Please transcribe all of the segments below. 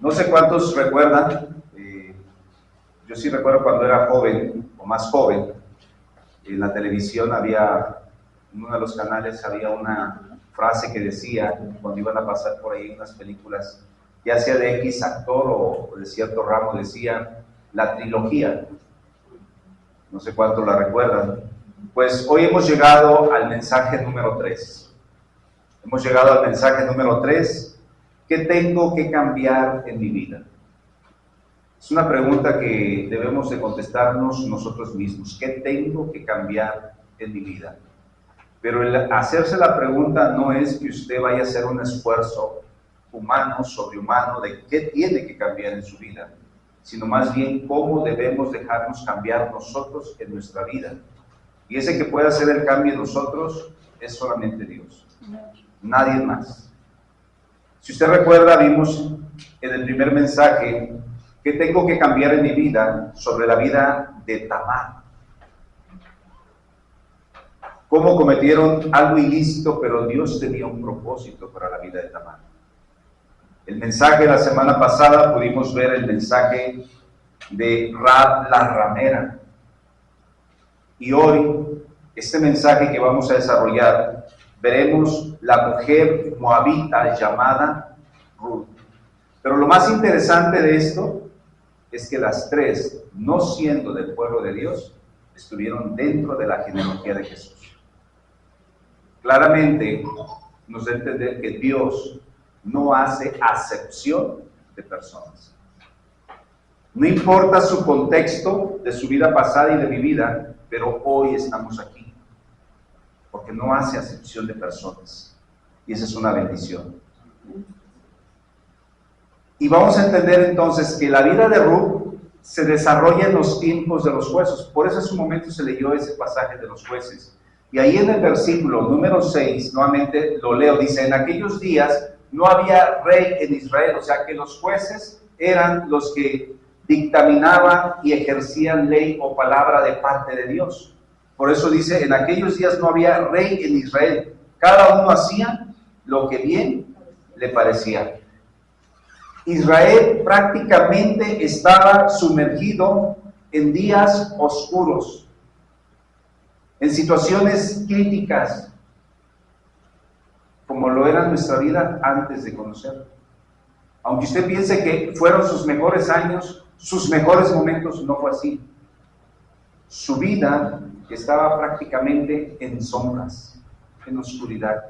No sé cuántos recuerdan, yo sí recuerdo cuando era joven o más joven, en la televisión había, en uno de los canales había una frase que decía, cuando iban a pasar por ahí unas películas, ya sea de X actor o de cierto ramo, decía la trilogía. No sé cuántos la recuerdan. Pues hoy hemos llegado al mensaje número 3. Hemos llegado al mensaje número 3. ¿Qué tengo que cambiar en mi vida? Es una pregunta que debemos de contestarnos nosotros mismos. ¿Qué tengo que cambiar en mi vida? Pero el hacerse la pregunta no es que usted vaya a hacer un esfuerzo humano, sobrehumano, de qué tiene que cambiar en su vida, sino más bien cómo debemos dejarnos cambiar nosotros en nuestra vida. Y ese que puede hacer el cambio en nosotros es solamente Dios, nadie más. Si usted recuerda, vimos en el primer mensaje que tengo que cambiar en mi vida sobre la vida de Tamar. Cómo cometieron algo ilícito, pero Dios tenía un propósito para la vida de Tamar. El mensaje de la semana pasada pudimos ver el mensaje de Rahab la ramera. Y hoy, este mensaje que vamos a desarrollar, veremos la mujer moabita llamada Ruth. Pero lo más interesante de esto es que las tres, no siendo del pueblo de Dios, estuvieron dentro de la genealogía de Jesús. Claramente nos da a entender que Dios no hace acepción de personas. No importa su contexto de su vida pasada y de mi vida, pero hoy estamos aquí, porque no hace acepción de personas. Y esa es una bendición. Y vamos a entender entonces que la vida de Ruth se desarrolla en los tiempos de los jueces. Por eso en su momento se leyó ese pasaje de los jueces. Y ahí en el versículo número 6, nuevamente lo leo, dice, en aquellos días no había rey en Israel, o sea que los jueces eran los que dictaminaban y ejercían ley o palabra de parte de Dios. Por eso dice, en aquellos días no había rey en Israel, cada uno hacía lo que bien le parecía. Israel prácticamente estaba sumergido en días oscuros, en situaciones críticas, como lo era nuestra vida antes de conocerlo. Aunque usted piense que fueron sus mejores años, sus mejores momentos, no fue así. Su vida estaba prácticamente en sombras, en oscuridad.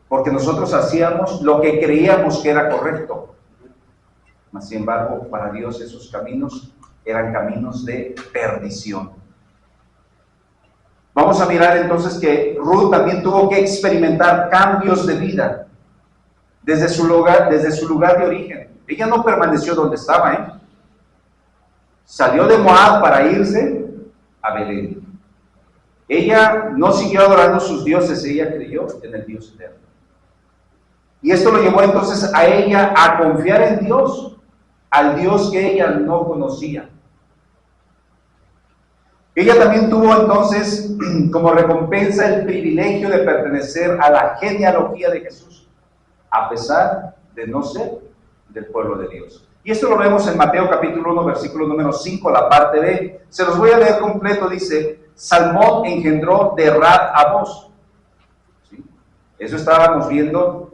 Porque nosotros hacíamos lo que creíamos que era correcto. Mas, sin embargo, para Dios esos caminos eran caminos de perdición. Vamos a mirar entonces que Ruth también tuvo que experimentar cambios de vida desde su lugar de origen. Ella no permaneció donde estaba, Salió de Moab para irse a Belén. Ella no siguió adorando sus dioses, ella creyó en el Dios eterno. Y esto lo llevó entonces a ella a confiar en Dios, al Dios que ella no conocía. Ella también tuvo entonces como recompensa el privilegio de pertenecer a la genealogía de Jesús, a pesar de no ser del pueblo de Dios. Y esto lo vemos en Mateo capítulo 1, versículo número 5, la parte B. Se los voy a leer completo, dice, Salmón engendró de Rahab a Boz. ¿Sí? Eso estábamos viendo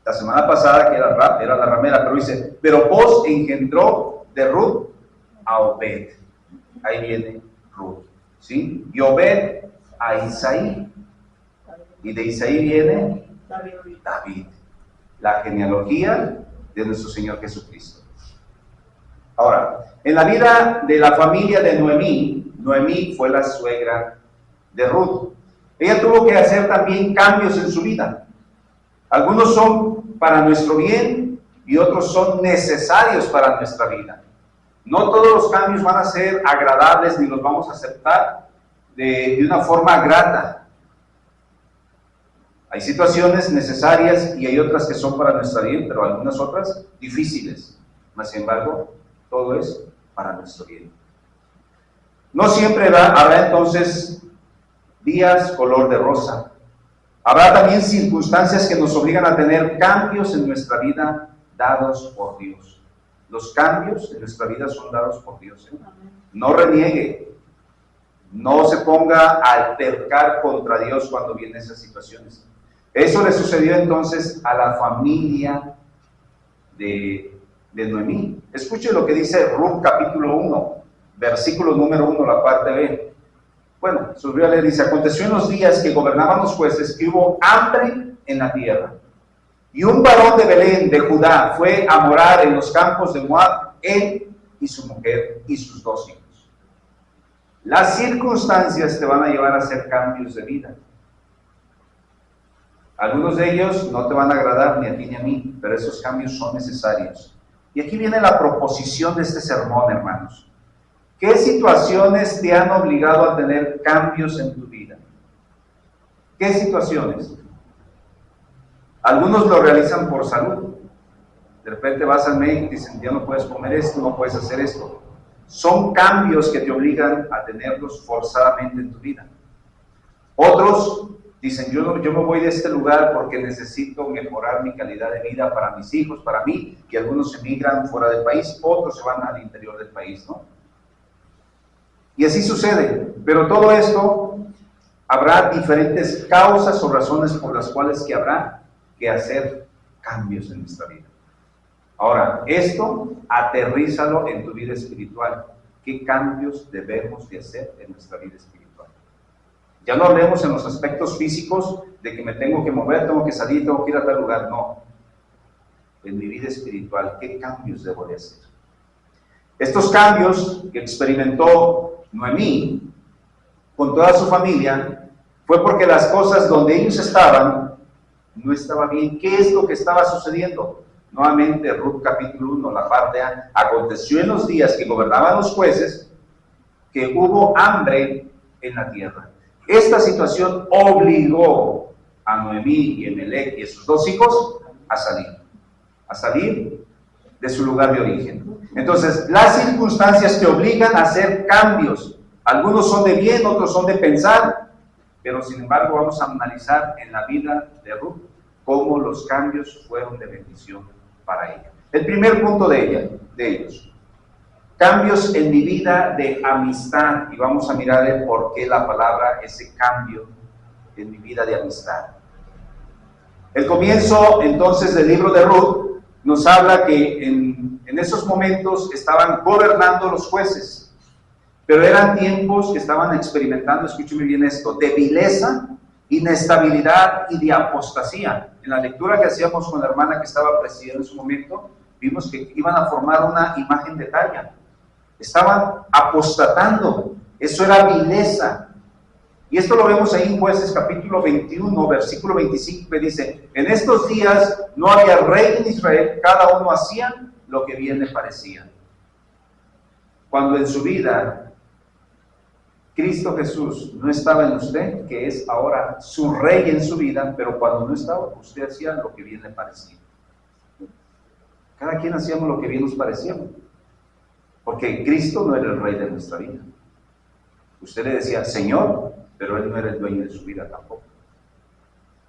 la semana pasada, que era la ramera, pero dice, pero Boz engendró de Ruth a Obed. Ahí viene Ruth, ¿sí? Y Obed a Isaí. Y de Isaí viene David. La genealogía de nuestro Señor Jesucristo. Ahora, en la vida de la familia de Noemí, Noemí fue la suegra de Ruth. Ella tuvo que hacer también cambios en su vida. Algunos son para nuestro bien y otros son necesarios para nuestra vida. No todos los cambios van a ser agradables ni los vamos a aceptar de una forma grata. Hay situaciones necesarias y hay otras que son para nuestra bien, pero algunas otras difíciles. Mas, sin embargo, todo es para nuestro bien. No siempre habrá entonces días color de rosa. Habrá también circunstancias que nos obligan a tener cambios en nuestra vida dados por Dios. Los cambios en nuestra vida son dados por Dios. No reniegue, no se ponga a altercar contra Dios cuando vienen esas situaciones. Eso le sucedió entonces a la familia de Noemí. Escuche lo que dice Ruth capítulo 1, versículo número 1, la parte B. Bueno, subió a leer, dice: aconteció en los días que gobernaban los jueces que hubo hambre en la tierra. Y un varón de Belén, de Judá, fue a morar en los campos de Moab, él y su mujer y sus 2 hijos. Las circunstancias te van a llevar a hacer cambios de vida. Algunos de ellos no te van a agradar ni a ti ni a mí, pero esos cambios son necesarios. Y aquí viene la proposición de este sermón, hermanos. ¿Qué situaciones te han obligado a tener cambios en tu vida? ¿Qué situaciones? Algunos lo realizan por salud. De repente vas al médico y dicen: ya no puedes comer esto, no puedes hacer esto. Son cambios que te obligan a tenerlos forzadamente en tu vida. Otros dicen: yo me voy de este lugar porque necesito mejorar mi calidad de vida para mis hijos, para mí, y algunos emigran fuera del país, otros se van al interior del país, ¿no? Y así sucede, pero todo esto habrá diferentes causas o razones por las cuales que habrá que hacer cambios en nuestra vida. Ahora, esto aterrízalo en tu vida espiritual. ¿Qué cambios debemos de hacer en nuestra vida espiritual? Ya no hablemos en los aspectos físicos de que me tengo que mover, tengo que salir, tengo que ir a tal lugar. No. En mi vida espiritual, ¿qué cambios debo de hacer? Estos cambios que experimentó Noemí con toda su familia fue porque las cosas donde ellos estaban no estaban bien. ¿Qué es lo que estaba sucediendo? Nuevamente, Ruth capítulo 1, la parte A. Aconteció en los días que gobernaban los jueces que hubo hambre en la tierra. Esta situación obligó a Noemí y Emelec y a sus 2 hijos a salir de su lugar de origen. Entonces, las circunstancias te obligan a hacer cambios. Algunos son de bien, otros son de pensar, pero sin embargo vamos a analizar en la vida de Ruth cómo los cambios fueron de bendición para ella. El primer punto de ellos, cambios en mi vida de amistad, y vamos a mirar el por qué la palabra, ese cambio en mi vida de amistad. El comienzo entonces del libro de Ruth nos habla que en esos momentos estaban gobernando los jueces, pero eran tiempos que estaban experimentando, escúcheme bien esto, de vileza, inestabilidad y de apostasía. En la lectura que hacíamos con la hermana que estaba presidiendo en su momento, vimos que iban a formar una imagen de talla. Estaban apostatando, eso era vileza. Y esto lo vemos ahí en Jueces capítulo 21, versículo 25, que dice: en estos días no había rey en Israel, cada uno hacía lo que bien le parecía. Cuando en su vida Cristo Jesús no estaba en usted, que es ahora su rey en su vida, pero cuando no estaba, usted hacía lo que bien le parecía. Cada quien hacíamos lo que bien nos parecía, porque Cristo no era el rey de nuestra vida. Usted le decía Señor, pero Él no era el dueño de su vida tampoco.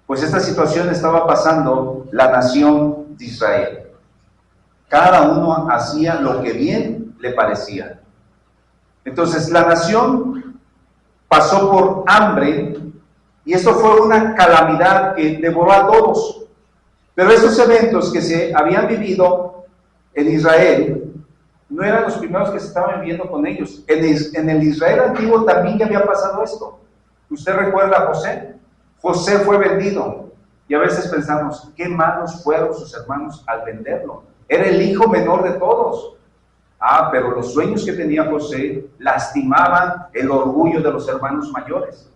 Pues esta situación estaba pasando la nación de Israel. Cada uno hacía lo que bien le parecía. Entonces la nación pasó por hambre y esto fue una calamidad que devoró a todos. Pero esos eventos que se habían vivido en Israel no eran los primeros que se estaban viviendo con ellos. En el Israel antiguo también ya había pasado esto. ¿Usted recuerda a José? José fue vendido y a veces pensamos, qué malos fueron sus hermanos al venderlo. Era el hijo menor de todos. Pero los sueños que tenía José lastimaban el orgullo de los hermanos mayores.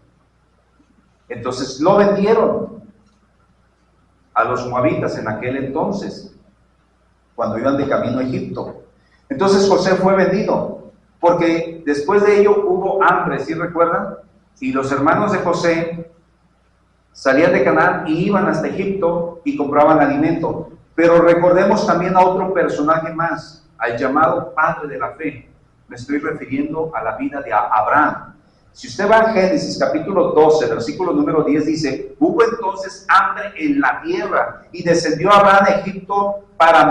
Entonces lo vendieron a los moabitas en aquel entonces, cuando iban de camino a Egipto. Entonces José fue vendido, porque después de ello hubo hambre, ¿sí recuerdan? Y los hermanos de José salían de Canaán y iban hasta Egipto y compraban alimento. Pero recordemos también a otro personaje más, al llamado padre de la fe. Me estoy refiriendo a la vida de Abraham. Si usted va a Génesis capítulo 12, versículo número 10, dice: hubo entonces hambre en la tierra, y descendió Abraham a Egipto para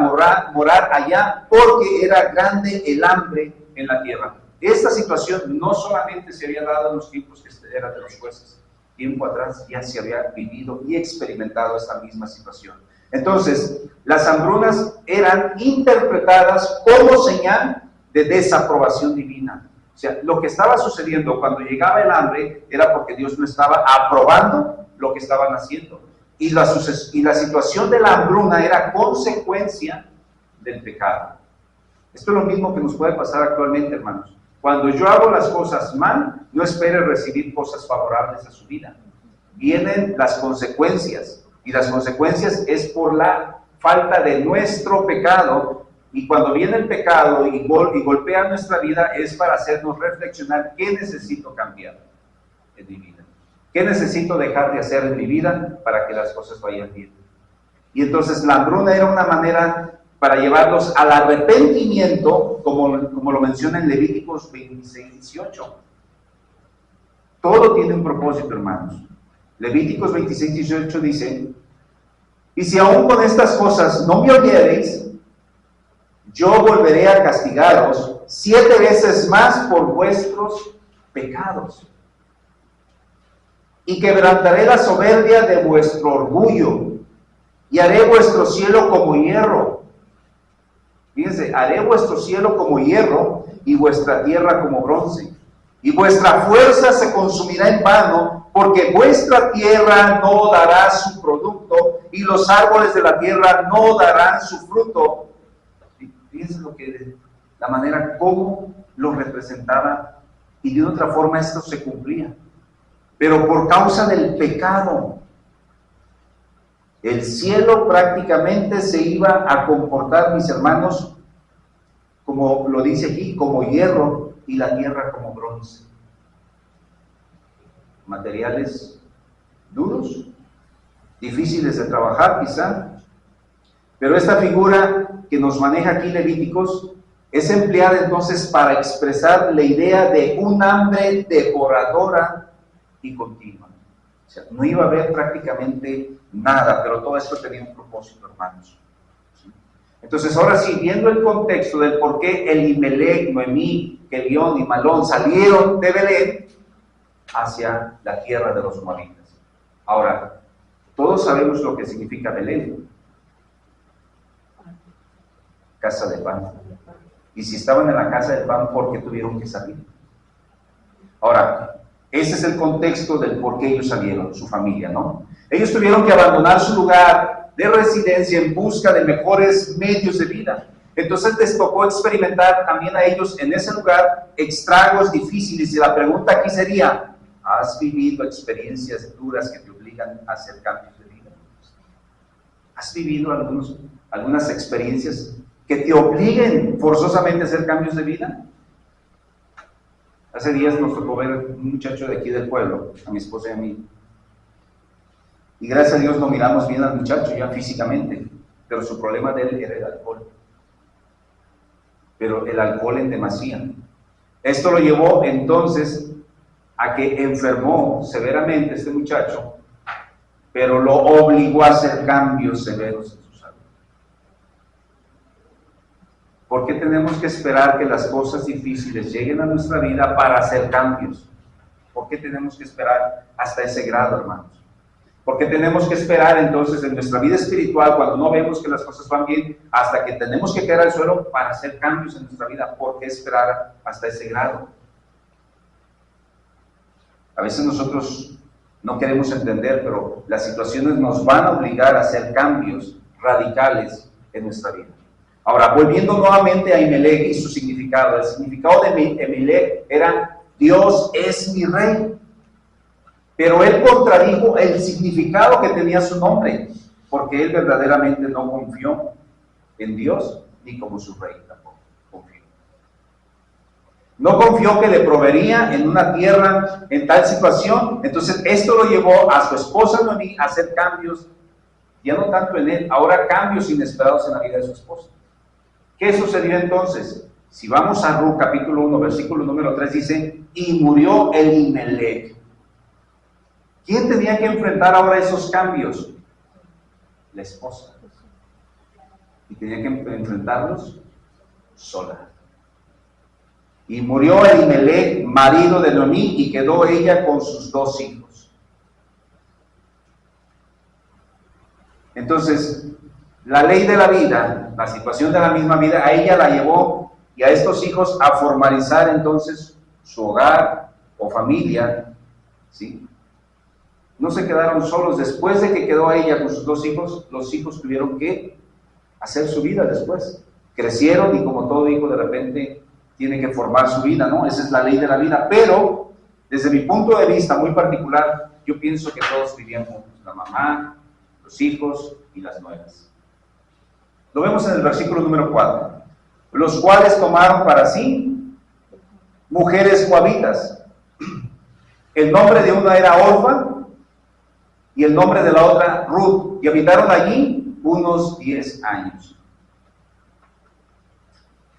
morar allá, porque era grande el hambre en la tierra. Esta situación no solamente se había dado en los tiempos que eran de los jueces, tiempo atrás ya se había vivido y experimentado esta misma situación. Entonces, las hambrunas eran interpretadas como señal de desaprobación divina. O sea, lo que estaba sucediendo cuando llegaba el hambre era porque Dios no estaba aprobando lo que estaban haciendo. Y la situación de la hambruna era consecuencia del pecado. Esto es lo mismo que nos puede pasar actualmente, hermanos. Cuando yo hago las cosas mal, no espere recibir cosas favorables a su vida. Vienen las consecuencias, y las consecuencias es por la falta de nuestro pecado. Y cuando viene el pecado y golpea nuestra vida, es para hacernos reflexionar qué necesito cambiar en mi vida. ¿Qué necesito dejar de hacer en mi vida para que las cosas vayan bien? Y entonces la hambruna era una manera para llevarlos al arrepentimiento, como lo menciona en Levíticos 26, 18. Todo tiene un propósito, hermanos. Levíticos 26, 18 dice: y si aún con estas cosas no me oyereis, yo volveré a castigaros 7 veces más por vuestros pecados, y quebrantaré la soberbia de vuestro orgullo, y haré vuestro cielo como hierro. Fíjense, haré vuestro cielo como hierro, y vuestra tierra como bronce, y vuestra fuerza se consumirá en vano, porque vuestra tierra no dará su producto, y los árboles de la tierra no darán su fruto. Fíjense la manera como lo representaba, y de otra forma esto se cumplía. Pero por causa del pecado, el cielo prácticamente se iba a comportar, mis hermanos, como lo dice aquí, como hierro, y la tierra como bronce. Materiales duros, difíciles de trabajar quizá, pero esta figura que nos maneja aquí Levíticos es empleada entonces para expresar la idea de un hambre devoradora y continua. O sea, no iba a haber prácticamente nada, pero todo esto tenía un propósito, hermanos. ¿Sí? Entonces, ahora sí, viendo el contexto del por qué Elimelech, Noemí, Kelión y Malón salieron de Belén hacia la tierra de los moabitas. Ahora, todos sabemos lo que significa Belén. Casa de pan. Y si estaban en la casa de pan, ¿por qué tuvieron que salir? Ahora, ese es el contexto del por qué ellos salieron, su familia, ¿no? Ellos tuvieron que abandonar su lugar de residencia en busca de mejores medios de vida. Entonces les tocó experimentar también a ellos en ese lugar estragos difíciles. Y la pregunta aquí sería: ¿has vivido experiencias duras que te obligan a hacer cambios de vida? ¿Has vivido algunas experiencias que te obliguen forzosamente a hacer cambios de vida? Hace días nos tocó ver un muchacho de aquí del pueblo, a mi esposa y a mí. Y gracias a Dios no miramos bien al muchacho ya físicamente, pero su problema de él era el alcohol. Pero el alcohol en demasía. Esto lo llevó entonces a que enfermó severamente este muchacho, pero lo obligó a hacer cambios severos en su salud. ¿Por qué tenemos que esperar que las cosas difíciles lleguen a nuestra vida para hacer cambios? ¿Por qué tenemos que esperar hasta ese grado, hermanos? ¿Por qué tenemos que esperar entonces en nuestra vida espiritual, cuando no vemos que las cosas van bien, hasta que tenemos que caer al suelo para hacer cambios en nuestra vida? ¿Por qué esperar hasta ese grado? A veces nosotros no queremos entender, pero las situaciones nos van a obligar a hacer cambios radicales en nuestra vida. Ahora, volviendo nuevamente a Elimelech y su significado. El significado de Elimelech era: Dios es mi rey. Pero él contradijo el significado que tenía su nombre, porque él verdaderamente no confió en Dios, ni como su rey tampoco confió. No confió que le proveería en una tierra en tal situación. Entonces esto lo llevó a su esposa Noemí a hacer cambios, ya no tanto en él, ahora cambios inesperados en la vida de su esposa. ¿Qué sucedió entonces? Si vamos a Ruth capítulo 1, versículo número 3, dice: y murió Elimelech. ¿Quién tenía que enfrentar ahora esos cambios? La esposa. Y tenía que enfrentarlos sola. Y murió Elimelech, marido de Noemí, y quedó ella con sus 2 hijos. Entonces, la ley de la vida, la situación de la misma vida, a ella la llevó y a estos hijos a formalizar entonces su hogar o familia, ¿sí? No se quedaron solos. Después de que quedó ella con sus 2 hijos, los hijos tuvieron que hacer su vida después. Crecieron y como todo hijo de repente tiene que formar su vida, ¿no? Esa es la ley de la vida. Pero, desde mi punto de vista muy particular, yo pienso que todos vivían juntos. La mamá, los hijos y las nueras. Lo vemos en el versículo número 4. Los cuales tomaron para sí mujeres moabitas. El nombre de una era Orfa y el nombre de la otra Ruth. Y habitaron allí unos 10 años.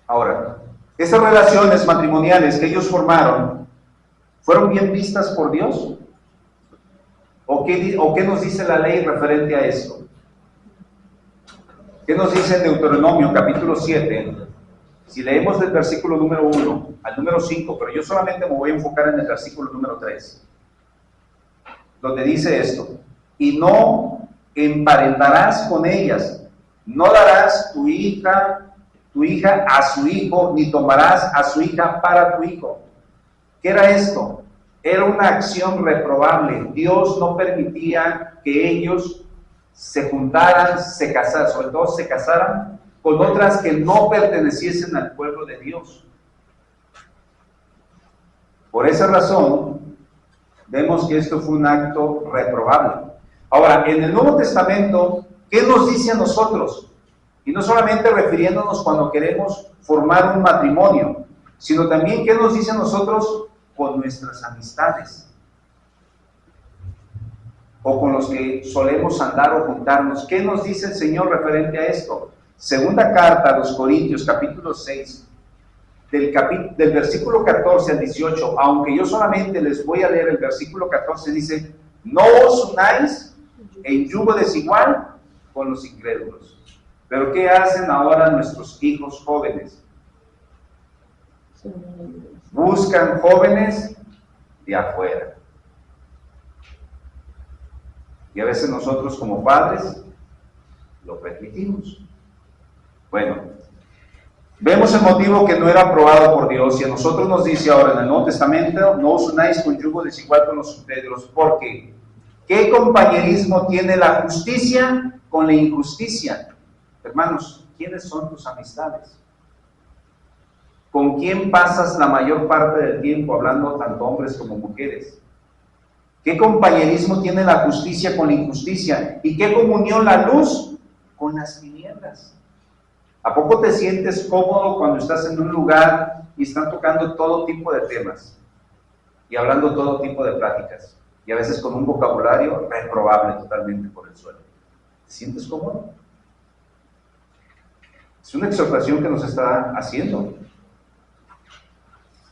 Ahora, estas relaciones matrimoniales que ellos formaron, ¿fueron bien vistas por Dios? ¿O qué nos dice la ley referente a esto? ¿Qué nos dice en Deuteronomio capítulo 7? Si leemos del versículo número 1 al número 5, pero yo solamente me voy a enfocar en el versículo número 3, donde dice esto: y no emparentarás con ellas, no darás tu hija a su hijo, ni tomarás a su hija para tu hijo. ¿Qué era esto? Era una acción reprobable. Dios no permitía que ellos se juntaran, se casaran, sobre todo se casaran con otras que no perteneciesen al pueblo de Dios. Por esa razón, vemos que esto fue un acto reprobable. Ahora, en el Nuevo Testamento, ¿qué nos dice a nosotros? Y no solamente refiriéndonos cuando queremos formar un matrimonio, sino también qué nos dice a nosotros con nuestras amistades, o con los que solemos andar o juntarnos. ¿Qué nos dice el Señor referente a esto? Segunda carta a los Corintios, capítulo 6, del versículo 14 al 18, aunque yo solamente les voy a leer el versículo 14, dice: no os unáis en yugo desigual con los incrédulos. Pero ¿qué hacen ahora nuestros hijos jóvenes? Buscan jóvenes de afuera. Y a veces nosotros como padres lo permitimos. Bueno, vemos el motivo que no era aprobado por Dios, y a nosotros nos dice ahora en el Nuevo Testamento: no os unáis con yugo desigual con los incrédulos, porque ¿qué compañerismo tiene la justicia con la injusticia? Hermanos, ¿quiénes son tus amistades? ¿Con quién pasas la mayor parte del tiempo hablando, tanto hombres como mujeres? ¿Qué compañerismo tiene la justicia con la injusticia? ¿Y qué comunión la luz con las tinieblas? ¿A poco te sientes cómodo cuando estás en un lugar y están tocando todo tipo de temas y hablando todo tipo de pláticas, y a veces con un vocabulario reprobable totalmente por el suelo? ¿Te sientes cómodo? Es una exhortación que nos está haciendo.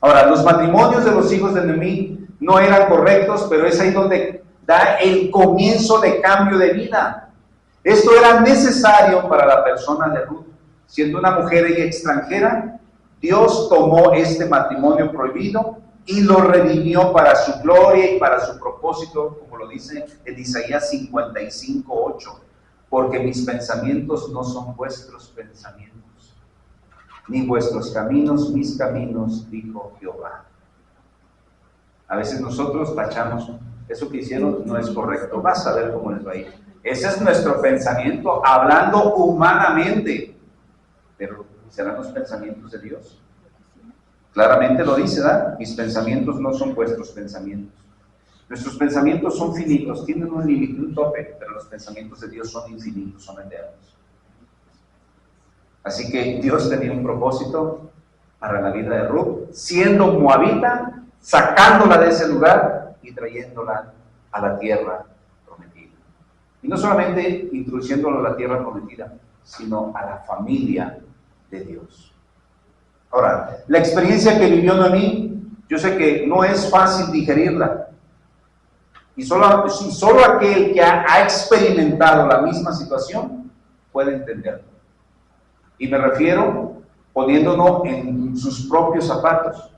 Ahora, los matrimonios de los hijos de Noemí no eran correctos, pero es ahí donde da el comienzo de cambio de vida. Esto era necesario para la persona de Ruth. Siendo una mujer ella extranjera, Dios tomó este matrimonio prohibido y lo redimió para su gloria y para su propósito, como lo dice en Isaías 55:8. Porque mis pensamientos no son vuestros pensamientos, ni vuestros caminos mis caminos, dijo Jehová. A veces nosotros tachamos: eso que hicieron no es correcto, vas a ver cómo les va a ir. Ese es nuestro pensamiento, hablando humanamente. Pero ¿serán los pensamientos de Dios? Claramente lo dice, ¿verdad? Mis pensamientos no son vuestros pensamientos. Nuestros pensamientos son finitos, tienen un límite, un tope, pero los pensamientos de Dios son infinitos, son eternos. Así que Dios tenía un propósito para la vida de Ruth, siendo moabita, sacándola de ese lugar y trayéndola a la tierra prometida. Y no solamente introduciéndola a la tierra prometida, sino a la familia de Dios. Ahora, la experiencia que vivió Noemí Yo sé que no es fácil digerirla. Y solo aquel que ha experimentado la misma situación puede entenderlo. Y me refiero poniéndonos en sus propios zapatos.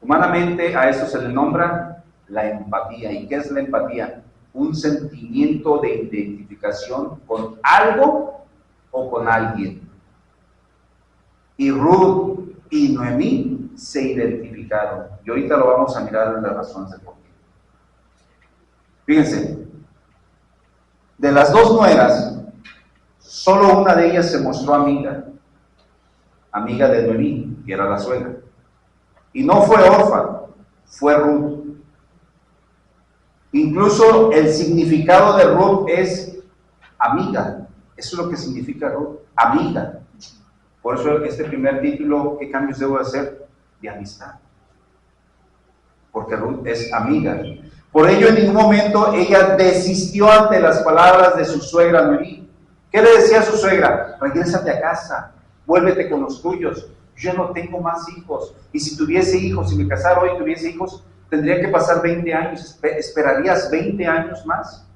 Humanamente a eso se le nombra la empatía. ¿Y qué es la empatía? Un sentimiento de identificación con algo o con alguien. Y Ruth y Noemí se identificaron. Y ahorita lo vamos a mirar en las razones del por qué. Fíjense, de las dos nueras, solo una de ellas se mostró amiga de Noemí, que era la suegra. Y no fue Orfa, fue Ruth. Incluso el significado de Ruth es amiga. Eso es lo que significa Ruth, amiga. Por eso este primer título, ¿qué cambios debo hacer? De amistad. Porque Ruth es amiga. Por ello en ningún momento ella desistió ante las palabras de su suegra Noemí. ¿Qué le decía a su suegra? Regrésate a casa, vuélvete con los tuyos. Yo no tengo más hijos. Y si tuviese hijos, si me casara hoy y tuviese hijos, tendría que pasar 20 años. ¿Esperarías 20 años más?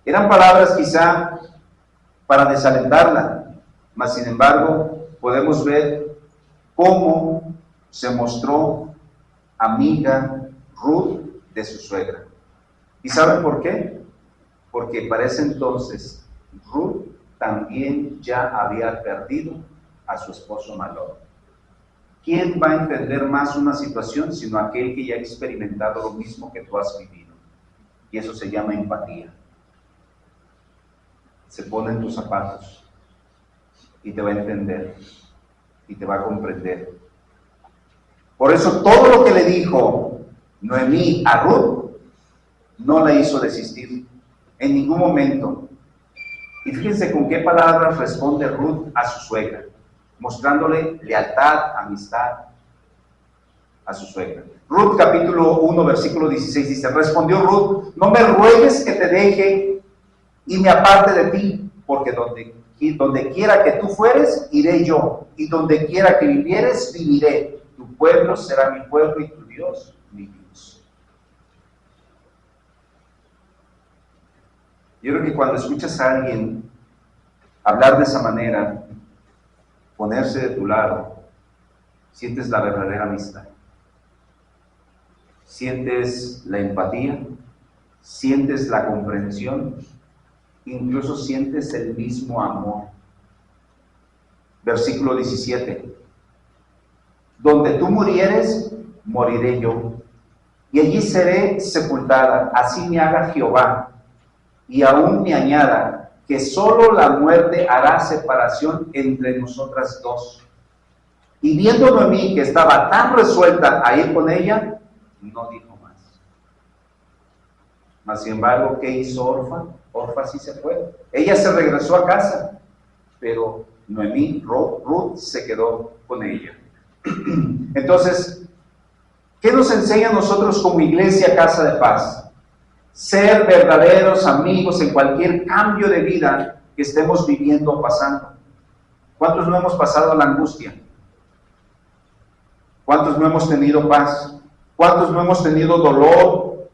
Eran palabras quizá para desalentarla, mas sin embargo podemos ver cómo se mostró amiga Ruth de su suegra. ¿Y saben por qué? Porque para ese entonces Ruth también ya había perdido a su esposo Malón. ¿Quién va a entender más una situación sino aquel que ya ha experimentado lo mismo que tú has vivido? Y eso se llama empatía. Se pone en tus zapatos y te va a entender y te va a comprender. Por eso todo lo que le dijo Noemí a Ruth no la hizo desistir en ningún momento. Y fíjense con qué palabras responde Ruth a su suegra, mostrándole lealtad, amistad a su suegra. Ruth capítulo 1 versículo 16 dice: respondió Ruth, no me ruegues que te deje y me aparte de ti, porque donde quiera que tú fueres, iré yo, y donde quiera que vivieres, viviré. Tu pueblo será mi pueblo y tu Dios mi Dios. Yo creo que cuando escuchas a alguien hablar de esa manera, ponerse de tu lado, sientes la verdadera amistad. Sientes la empatía, sientes la comprensión, incluso sientes el mismo amor. Versículo 17. Donde tú murieres, moriré yo, y allí seré sepultada. Así me haga Jehová, y aún me añada, que solo la muerte hará separación entre nosotras dos. Y viendo Noemí que estaba tan resuelta a ir con ella, no dijo más. Mas sin embargo, ¿qué hizo Orfa? Orfa sí se fue. Ella se regresó a casa, pero Noemí, Ruth se quedó con ella. Entonces, ¿qué nos enseña a nosotros como iglesia Casa de Paz? Ser verdaderos amigos en cualquier cambio de vida que estemos viviendo o pasando. ¿Cuántos no hemos pasado la angustia? ¿Cuántos no hemos tenido paz? ¿Cuántos no hemos tenido dolor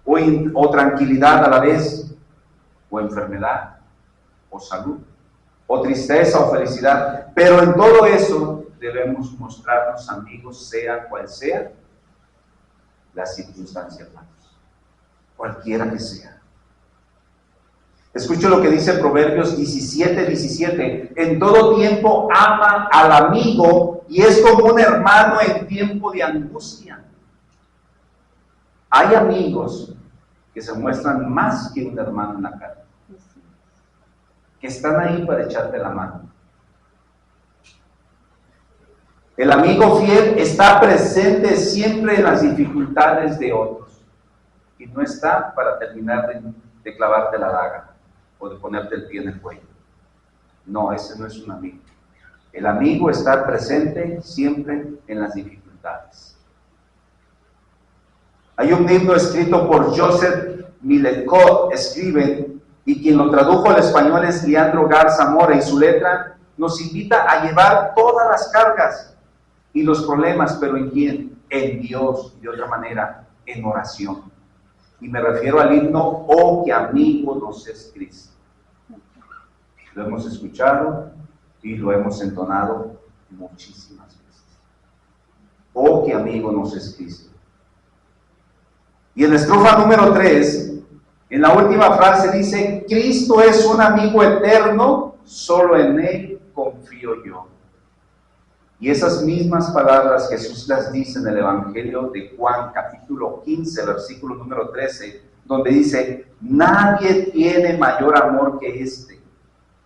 o tranquilidad a la vez? ¿O enfermedad? ¿O salud? ¿O tristeza o felicidad? Pero en todo eso debemos mostrarnos amigos, sea cual sea la circunstancia, hermanos. Cualquiera que sea. Escucho lo que dice Proverbios 17:17. En todo tiempo ama al amigo y es como un hermano en tiempo de angustia. Hay amigos que se muestran más que un hermano en la carne, que están ahí para echarte la mano. El amigo fiel está presente siempre en las dificultades de otros y no está para terminar de clavarte la daga o de ponerte el pie en el cuello. No, ese no es un amigo. El amigo está presente siempre en las dificultades. Hay un himno escrito por Joseph Miletcott, escriben, y quien lo tradujo al español es Leandro Garza Mora, y su letra nos invita a llevar todas las cargas y los problemas, pero ¿en quién? En Dios, de otra manera, en oración. Y me refiero al himno, oh, qué amigo nos es Cristo. Lo hemos escuchado y lo hemos entonado muchísimas veces. Oh, qué amigo nos es Cristo. Y en la estrofa número 3, en la última frase dice, Cristo es un amigo eterno, solo en Él confío yo. Y esas mismas palabras Jesús las dice en el Evangelio de Juan, capítulo 15, versículo número 13, donde dice, nadie tiene mayor amor que este,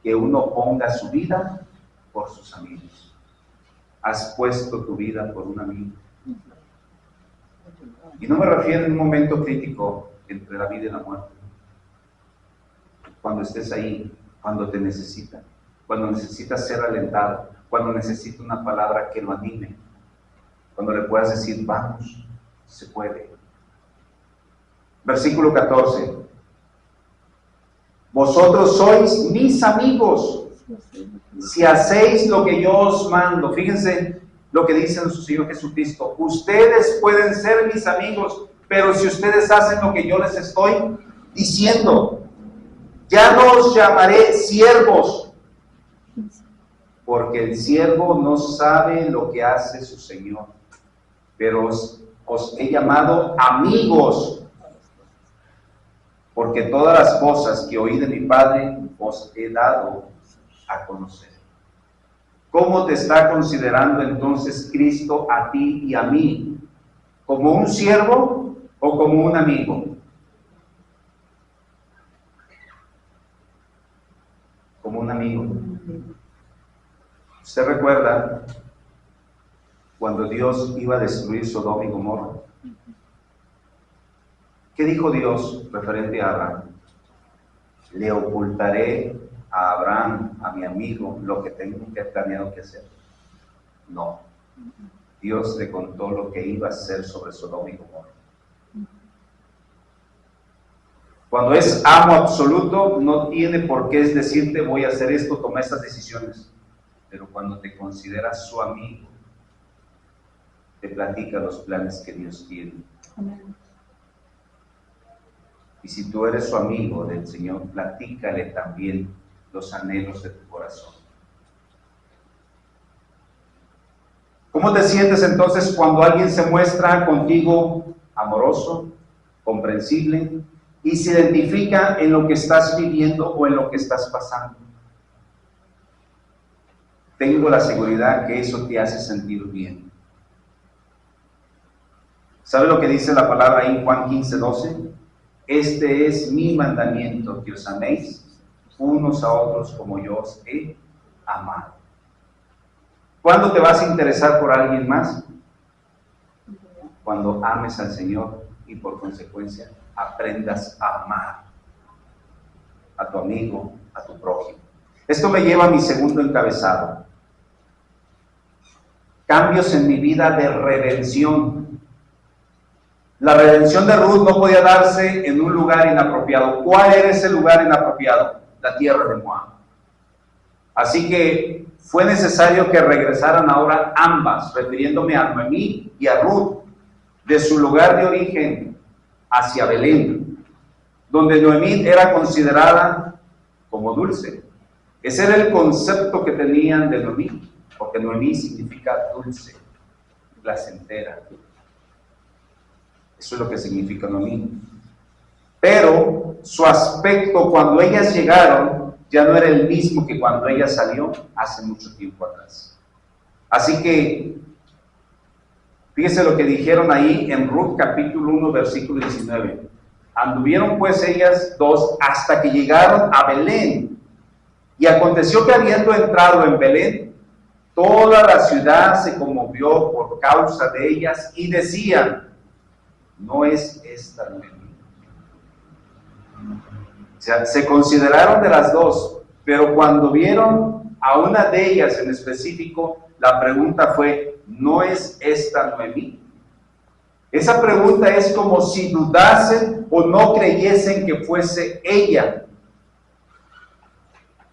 que uno ponga su vida por sus amigos. Has puesto tu vida por un amigo. Y no me refiero en un momento crítico entre la vida y la muerte. Cuando estés ahí, cuando te necesitan, cuando necesitas ser alentado, cuando necesita una palabra que lo anime, cuando le puedas decir, vamos, se puede. Versículo 14. Vosotros sois mis amigos, si hacéis lo que yo os mando. Fíjense lo que dice nuestro Señor Jesucristo. Ustedes pueden ser mis amigos, pero si ustedes hacen lo que yo les estoy diciendo, ya no os llamaré siervos, porque el siervo no sabe lo que hace su Señor, pero os he llamado amigos, porque todas las cosas que oí de mi Padre os he dado a conocer. ¿Cómo te está considerando entonces Cristo a ti y a mí? ¿Como un siervo o como un amigo? Como un amigo. ¿Usted recuerda cuando Dios iba a destruir Sodoma y Gomorra? ¿Qué dijo Dios referente a Abraham? Le ocultaré a Abraham, a mi amigo, lo que tengo que planeado que hacer. No. Dios le contó lo que iba a hacer sobre Sodoma y Gomorra. Cuando es amo absoluto, no tiene por qué decirte voy a hacer esto, toma estas decisiones. Pero cuando te consideras su amigo, te platica los planes que Dios tiene. Amén. Y si tú eres su amigo del Señor, platícale también los anhelos de tu corazón. ¿Cómo te sientes entonces cuando alguien se muestra contigo amoroso, comprensible y se identifica en lo que estás viviendo o en lo que estás pasando? Tengo la seguridad que eso te hace sentir bien. ¿Sabe lo que dice la palabra ahí en Juan 15:12? Este es mi mandamiento, que os améis unos a otros como yo os he amado. ¿Cuándo te vas a interesar por alguien más? Cuando ames al Señor y por consecuencia aprendas a amar a tu amigo, a tu prójimo. Esto me lleva a mi segundo encabezado. Cambios en mi vida de redención. La redención de Ruth no podía darse en un lugar inapropiado. ¿Cuál era ese lugar inapropiado? La tierra de Moab. Así que fue necesario que regresaran ahora ambas, refiriéndome a Noemí y a Ruth, de su lugar de origen hacia Belén, donde Noemí era considerada como dulce. Ese era el concepto que tenían de Noemí, porque Noemí significa dulce, placentera. Eso es lo que significa Noemí. Pero su aspecto cuando ellas llegaron ya no era el mismo que cuando ella salió hace mucho tiempo atrás. Así que fíjese lo que dijeron ahí en Ruth capítulo 1 versículo 19. Anduvieron pues ellas dos hasta que llegaron a Belén. Y aconteció que habiendo entrado en Belén, toda la ciudad se conmovió por causa de ellas y decían, no es esta Noemí. O sea, se consideraron de las dos, pero cuando vieron a una de ellas en específico, la pregunta fue, ¿no es esta Noemí? Esa pregunta es como si dudasen o no creyesen que fuese ella.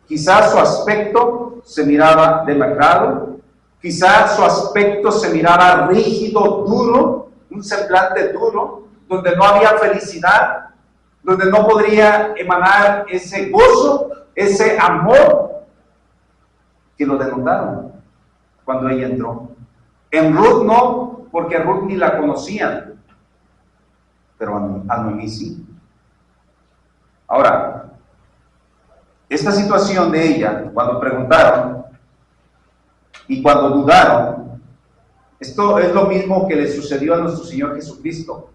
Quizás su aspecto se miraba demacrado, Quizá su aspecto se miraba rígido, duro, un semblante duro, donde no había felicidad, donde no podría emanar ese gozo, ese amor que lo denotaron cuando ella entró. En Ruth no, porque a Ruth ni la conocían, pero a Noemí sí. Ahora, esta situación de ella, cuando preguntaron y cuando dudaron, esto es lo mismo que le sucedió a nuestro Señor Jesucristo.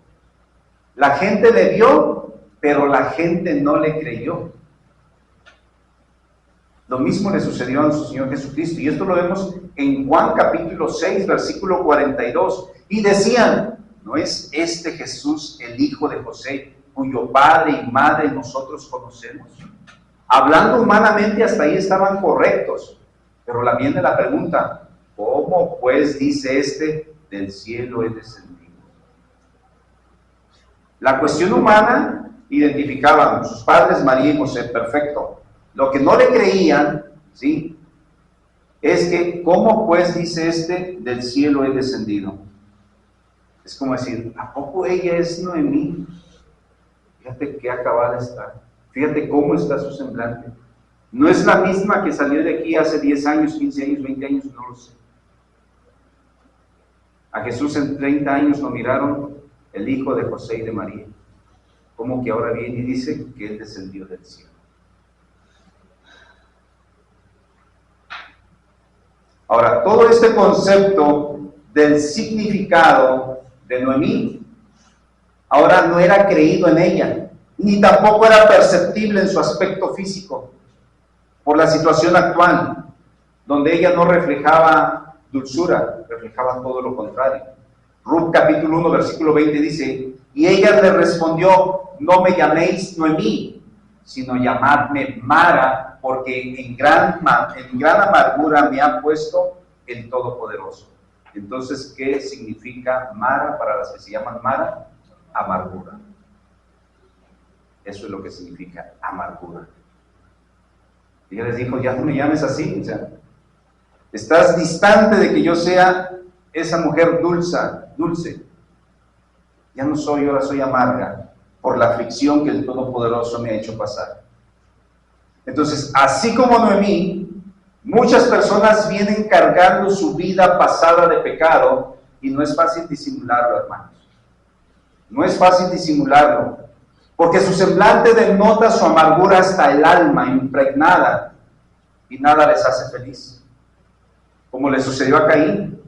La gente le vio, pero la gente no le creyó. Lo mismo le sucedió a nuestro Señor Jesucristo, y esto lo vemos en Juan capítulo 6, versículo 42. Y decían, ¿no es este Jesús el hijo de José, cuyo padre y madre nosotros conocemos? Hablando humanamente, hasta ahí estaban correctos, pero viene la pregunta, ¿cómo pues dice este, del cielo he descendido? La cuestión humana identificaban sus padres, María y José, perfecto. Lo que no le creían, ¿sí?, es que, ¿cómo pues dice este, del cielo he descendido? Es como decir, ¿a poco ella es Noemí? Fíjate qué acabada está. Fíjate cómo está su semblante. No es la misma que salió de aquí hace 10 años, 15 años, 20 años, no lo sé. A Jesús en 30 años lo miraron el hijo de José y de María. Como que ahora viene y dice que él descendió del cielo. Ahora, todo este concepto del significado de Noemí, ahora no era creído en ella, ni tampoco era perceptible en su aspecto físico, por la situación actual, donde ella no reflejaba dulzura, reflejaba todo lo contrario. Ruth capítulo 1, versículo 20 dice, y ella le respondió, no me llaméis Noemí, sino llamadme Mara, porque en gran amargura me ha puesto el Todopoderoso. Entonces, ¿qué significa Mara para las que se llaman Mara? Amargura. Eso es lo que significa amargura. Y ella les dijo, ya no me llames así, o sea, estás distante de que yo sea esa mujer dulce. Ya no soy, ahora soy amarga, por la aflicción que el Todopoderoso me ha hecho pasar. Entonces, así como Noemí, muchas personas vienen cargando su vida pasada de pecado, y no es fácil disimularlo, hermanos. No es fácil disimularlo, porque su semblante denota su amargura hasta el alma, impregnada, y nada les hace feliz. Como le sucedió a Caín.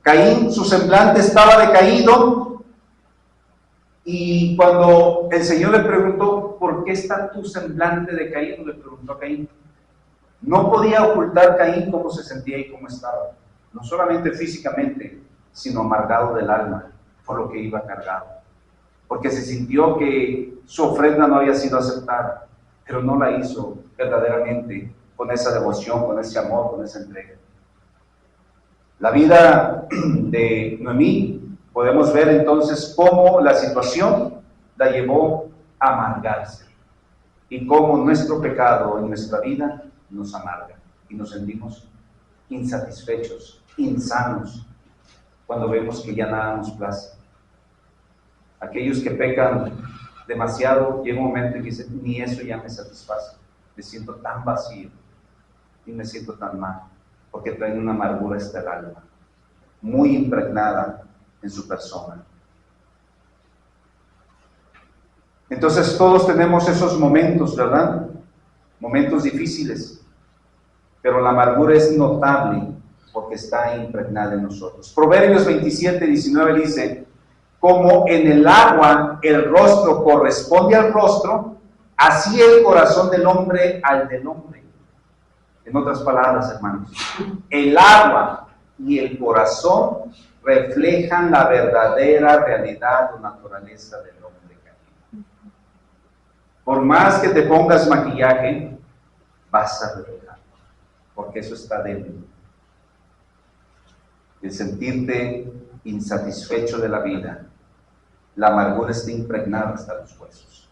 Caín, su semblante estaba decaído, y cuando el Señor le preguntó, ¿por qué está tu semblante decaído?, le preguntó a Caín. No podía ocultar Caín cómo se sentía y cómo estaba, no solamente físicamente, sino amargado del alma, por lo que iba cargado, porque se sintió que su ofrenda no había sido aceptada, pero no la hizo verdaderamente con esa devoción, con ese amor, con esa entrega. La vida de Noemí, podemos ver entonces cómo la situación la llevó a amargarse y cómo nuestro pecado en nuestra vida nos amarga y nos sentimos insatisfechos, insanos, cuando vemos que ya nada nos place. Aquellos que pecan demasiado, llega un momento en que dicen, ni eso ya me satisface, me siento tan vacío y me siento tan mal, porque traen una amargura hasta el alma, muy impregnada en su persona. Entonces todos tenemos esos momentos, ¿verdad? Momentos difíciles, pero la amargura es notable porque está impregnada en nosotros. Proverbios 27:19 dice, como en el agua el rostro corresponde al rostro, así el corazón del hombre al del hombre. En otras palabras, hermanos, el agua y el corazón reflejan la verdadera realidad o naturaleza del hombre caído. Por más que te pongas maquillaje, vas a reflejar, porque eso está dentro. El sentirte insatisfecho de la vida, la amargura está impregnada hasta los huesos.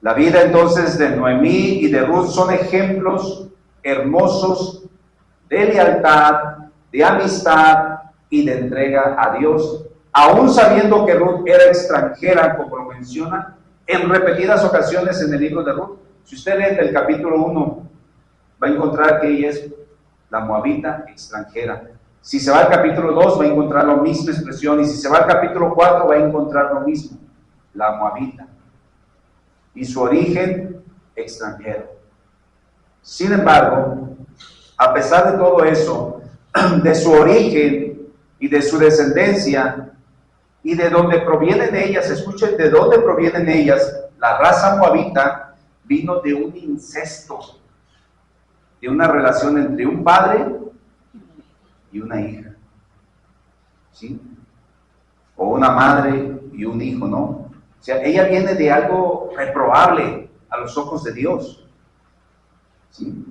La vida entonces de Noemí y de Ruth son ejemplos hermosos de lealtad, de amistad y de entrega a Dios, aún sabiendo que Ruth era extranjera, como lo menciona en repetidas ocasiones en el libro de Ruth. Si usted lee el capítulo 1, va a encontrar que ella es la moabita extranjera. Si se va al capítulo 2, va a encontrar la misma expresión, y si se va al capítulo 4, va a encontrar lo mismo, la moabita. Y su origen, extranjero. Sin embargo, a pesar de todo eso, de su origen y de su descendencia, y de donde provienen ellas, escuchen de dónde provienen ellas, la raza moabita vino de un incesto, de una relación entre un padre y una hija, ¿sí? O una madre y un hijo, ¿no? O sea, ella viene de algo reprobable a los ojos de Dios, ¿sí?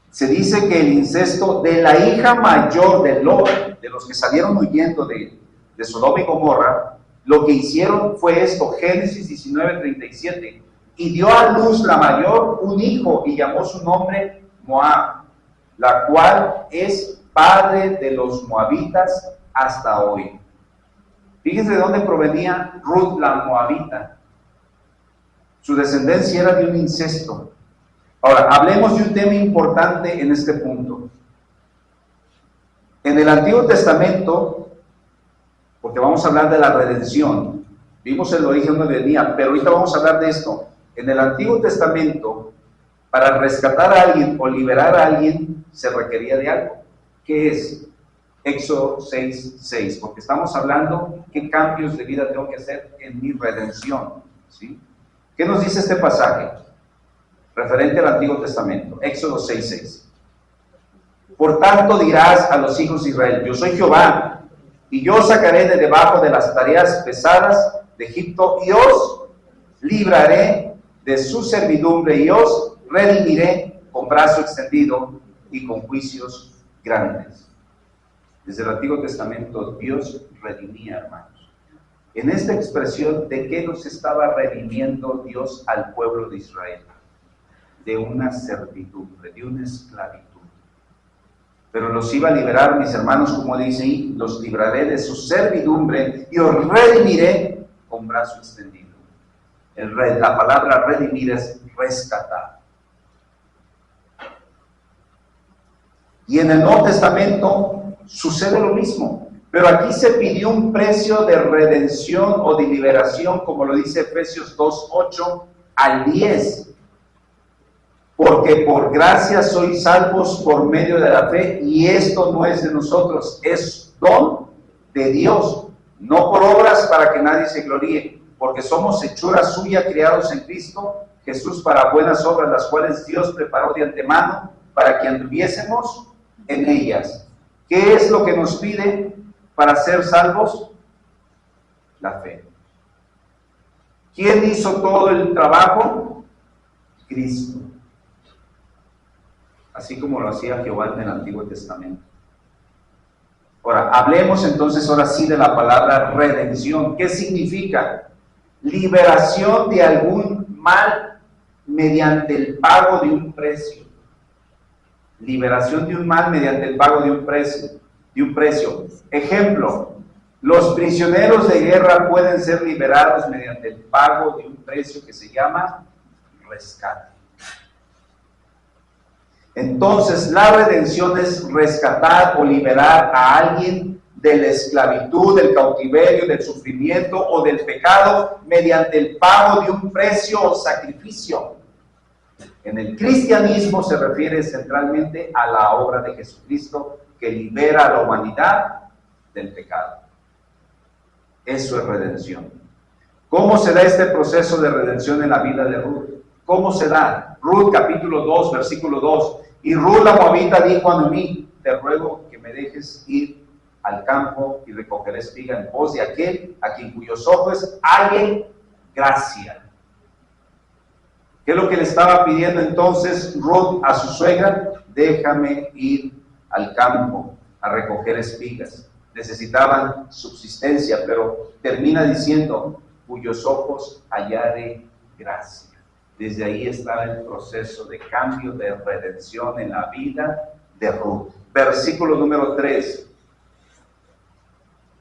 Se dice que el incesto de la hija mayor de Lot, de los que salieron huyendo de Sodoma y Gomorra, lo que hicieron fue esto, Génesis 19:37, y dio a luz la mayor un hijo y llamó su nombre Moab, la cual es padre de los moabitas hasta hoy. Fíjense de dónde provenía Ruth la moabita. Su descendencia era de un incesto. Ahora, hablemos de un tema importante en este punto. En el Antiguo Testamento, porque vamos a hablar de la redención, vimos el origen donde venía, pero ahorita vamos a hablar de esto. En el Antiguo Testamento, para rescatar a alguien o liberar a alguien, se requería de algo. ¿Qué es? Éxodo 6:6, porque estamos hablando qué cambios de vida tengo que hacer en mi redención, ¿sí? ¿Qué nos dice este pasaje? Referente al Antiguo Testamento, Éxodo 6:6. Por tanto dirás a los hijos de Israel, yo soy Jehová, y yo os sacaré de debajo de las tareas pesadas de Egipto, y os libraré de su servidumbre, y os redimiré con brazo extendido y con juicios grandes. Desde el Antiguo Testamento Dios redimía, hermanos. En esta expresión, ¿de qué nos estaba redimiendo Dios al pueblo de Israel? De una servidumbre, de una esclavitud. Pero los iba a liberar, mis hermanos, como dice ahí, los libraré de su servidumbre y os redimiré con brazo extendido. La palabra redimir es rescatar. Y en el Nuevo Testamento sucede lo mismo, pero aquí se pidió un precio de redención o de liberación, como lo dice Efesios 2:8 al 10. Porque por gracia sois salvos por medio de la fe, y esto no es de nosotros, es don de Dios, no por obras para que nadie se gloríe, porque somos hechura suya, creados en Cristo Jesús para buenas obras, las cuales Dios preparó de antemano para que anduviésemos en ellas. ¿Qué es lo que nos pide para ser salvos? La fe. ¿Quién hizo todo el trabajo? Cristo. Así como lo hacía Jehová en el Antiguo Testamento. Ahora, hablemos entonces ahora sí de la palabra redención. ¿Qué significa? Liberación de algún mal mediante el pago de un precio. Liberación de un mal mediante el pago de un precio. Ejemplo, los prisioneros de guerra pueden ser liberados mediante el pago de un precio que se llama rescate. Entonces, la redención es rescatar o liberar a alguien de la esclavitud, del cautiverio, del sufrimiento o del pecado mediante el pago de un precio o sacrificio. En el cristianismo se refiere centralmente a la obra de Jesucristo que libera a la humanidad del pecado. Eso es redención. ¿Cómo se da este proceso de redención en la vida de Ruth? ¿Cómo se da? Ruth capítulo 2, versículo 2. Y Ruth la moabita dijo a Noemí, te ruego que me dejes ir al campo y recoger espiga en pos de aquel a quien cuyos ojos hallen gracia. ¿Qué es lo que le estaba pidiendo entonces Ruth a su suegra? Déjame ir al campo a recoger espigas. Necesitaban subsistencia, pero termina diciendo, cuyos ojos hallare gracia. Desde ahí estaba el proceso de cambio, de redención en la vida de Ruth. versículo número 3.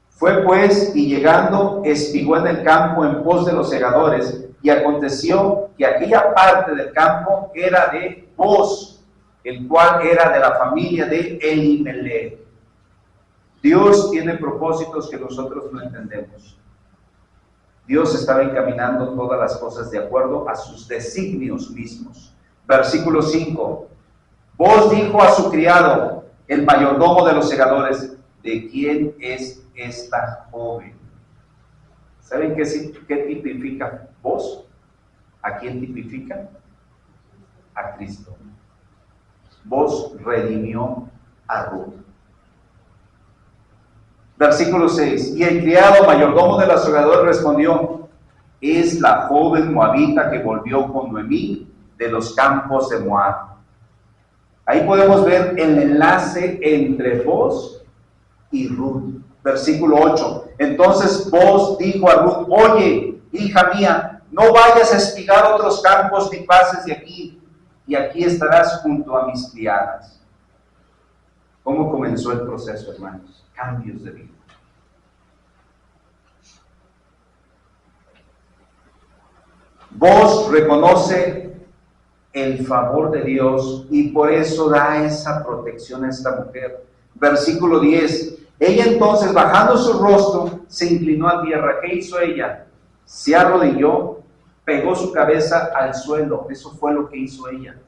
Fue pues, y llegando, espigó en el campo en pos de los segadores, y aconteció que aquella parte del campo era de Boz, el cual era de la familia de Elimelech. Dios tiene propósitos que nosotros no entendemos. Dios estaba encaminando todas las cosas de acuerdo a sus designios mismos. Versículo 5. Boz dijo a su criado, el mayordomo de los segadores, ¿de quién es esta joven? ¿Saben qué tipifica Boz? ¿A quién tipifica? A Cristo. Boz redimió a Ruth. Versículo 6. Y el criado mayordomo de los segadores respondió, es la joven moabita que volvió con Noemí de los campos de Moab. Ahí podemos ver el enlace entre Boz y Ruth. Versículo 8. Entonces Boz dijo a Ruth, oye, hija mía, no vayas a espigar otros campos ni pases de aquí, y aquí estarás junto a mis criadas. ¿Cómo comenzó el proceso, hermanos? Cambios de vida. Boz reconoce el favor de Dios y por eso da esa protección a esta mujer. Versículo 10. Ella entonces, bajando su rostro, se inclinó a tierra. ¿Qué hizo ella? Se arrodilló, pegó su cabeza al suelo. Eso fue lo que hizo ella.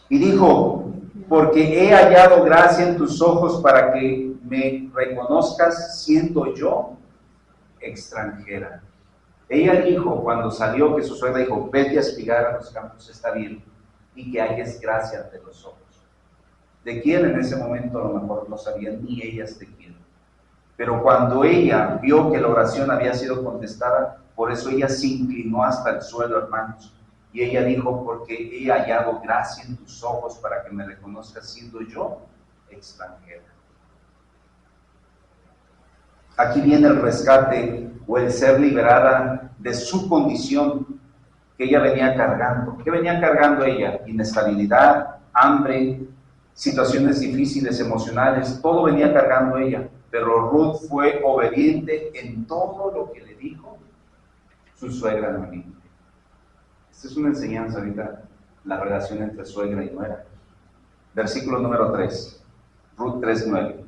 Y dijo, porque he hallado gracia en tus ojos para que me reconozcas siendo yo extranjera. Ella dijo, cuando salió, que su suegra dijo, vete a espigar a los campos, está bien, y que halles gracia ante los ojos. ¿De quién en ese momento? A lo mejor no sabían ni ellas de quién. Pero cuando ella vio que la oración había sido contestada, por eso ella se inclinó hasta el suelo, hermanos. Y ella dijo, porque he hallado gracia en tus ojos para que me reconozcas siendo yo extranjera. Aquí viene el rescate o el ser liberada de su condición que ella venía cargando. ¿Qué venía cargando ella? Inestabilidad, hambre, situaciones difíciles, emocionales, todo venía cargando ella. Pero Ruth fue obediente en todo lo que le dijo su suegra Noemí. Esta es una enseñanza ahorita, la relación entre suegra y nuera. Versículo número 3, Ruth 3:9.